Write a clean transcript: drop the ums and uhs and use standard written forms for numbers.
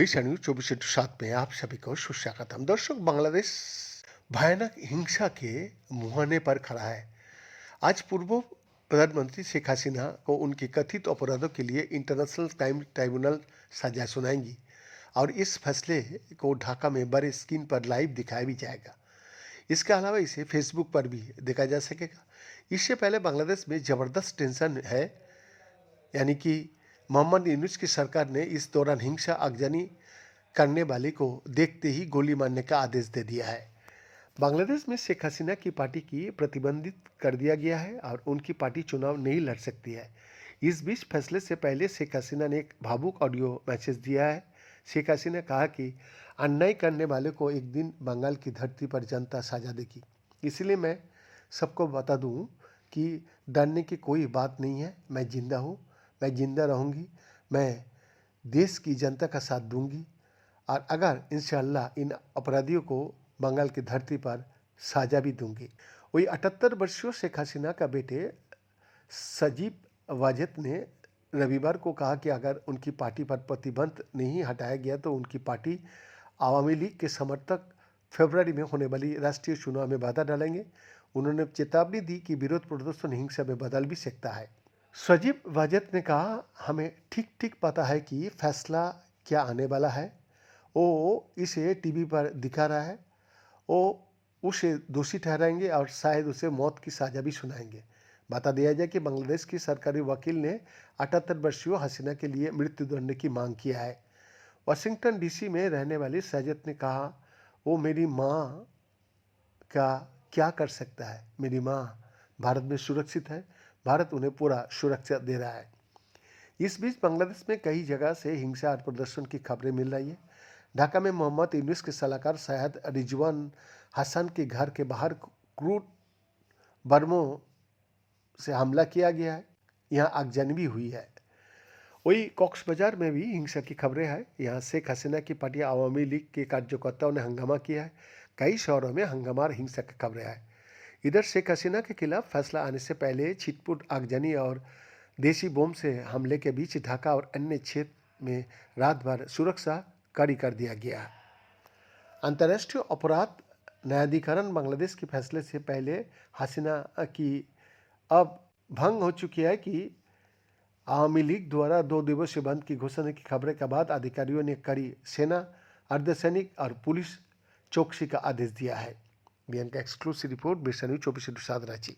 विषाणु 24/7 में आप सभी को सुस्वागतम। दर्शक, बांग्लादेश भयानक हिंसा के मुहाने पर खड़ा है। आज पूर्व प्रधानमंत्री शेख हसीना को उनके कथित अपराधों के लिए इंटरनेशनल क्राइम ट्राइब्यूनल सजा सुनाएंगी और इस फैसले को ढाका में बड़े स्क्रीन पर लाइव दिखाया भी जाएगा। इसके अलावा इसे फेसबुक पर भी देखा जा सकेगा। इससे पहले बांग्लादेश में जबरदस्त टेंशन है, यानी कि मोहम्मद यूनुस की सरकार ने इस दौरान हिंसा आगजनी करने वाले को देखते ही गोली मारने का आदेश दे दिया है। बांग्लादेश में शेख हसीना की पार्टी की प्रतिबंधित कर दिया गया है और उनकी पार्टी चुनाव नहीं लड़ सकती है। इस बीच फैसले से पहले शेख हसीना ने एक भावुक ऑडियो मैसेज दिया है। शेख हसीना ने कहा कि अन्याय करने वाले को एक दिन बंगाल की धरती पर जनता सजा देगी। इसलिए मैं सबको बता दूं कि डरने की कोई बात नहीं है। मैं जिंदा हूँ, मैं जिंदा रहूँगी, मैं देश की जनता का साथ दूंगी और अगर इंशाअल्लाह इन अपराधियों को बंगाल की धरती पर सजा भी दूंगी। वही 78 वर्षीय शेख हसीना का बेटे सजीब वाजेद ने रविवार को कहा कि अगर उनकी पार्टी पर प्रतिबंध नहीं हटाया गया तो उनकी पार्टी आवामी लीग के समर्थक फरवरी में होने वाली राष्ट्रीय चुनाव में बाधा डालेंगे। उन्होंने चेतावनी दी कि विरोध प्रदर्शन हिंसा में बदल भी सकता है। सजीब वाजेद ने कहा, हमें ठीक ठीक पता है कि फैसला क्या आने वाला है। वो इसे टीवी पर दिखा रहा है। वो उसे दोषी ठहराएंगे और शायद उसे मौत की सजा भी सुनाएंगे। बता दिया जाए कि बांग्लादेश की सरकारी वकील ने 78 वर्षीय हसीना के लिए मृत्युदंड की मांग किया है। वाशिंगटन डीसी में रहने वाली सैयद ने कहा, वो मेरी माँ का क्या कर सकता है। मेरी माँ भारत में सुरक्षित है, भारत उन्हें पूरा सुरक्षा दे रहा है। इस बीच बांग्लादेश में कई जगह से हिंसा और प्रदर्शन की खबरें मिल रही है। ढाका में मोहम्मद यूनुस के सलाहकार सैयद रिजवान हसन के घर के बाहर क्रूड बमों से हमला किया गया है। यहाँ आगजनी भी हुई है। वही कॉक्स बाजार में भी हिंसा की खबरें हैं। यहाँ शेख हसीना की पार्टी आवामी लीग के कार्यकर्ताओं ने हंगामा किया है। कई शहरों में हंगामा और हिंसा की खबरें हैं। इधर शेख हसीना के खिलाफ फैसला आने से पहले छिटपुट आगजनी और देसी बम से हमले के बीच ढाका और अन्य क्षेत्र में रात भर सुरक्षा कड़ी कर दिया गया। अंतर्राष्ट्रीय अपराध न्यायाधिकरण बांग्लादेश के फैसले से पहले हसीना की अब भंग हो चुकी है कि आवामी लीग द्वारा 2 दिवसीय बंद की घोषणा की खबरें के बाद अधिकारियों ने कड़ी सेना, अर्धसैनिक और पुलिस चौकसी का आदेश दिया है। बीएन का एक्सक्लूसिव रिपोर्ट, विषाणु 24/7 रांची।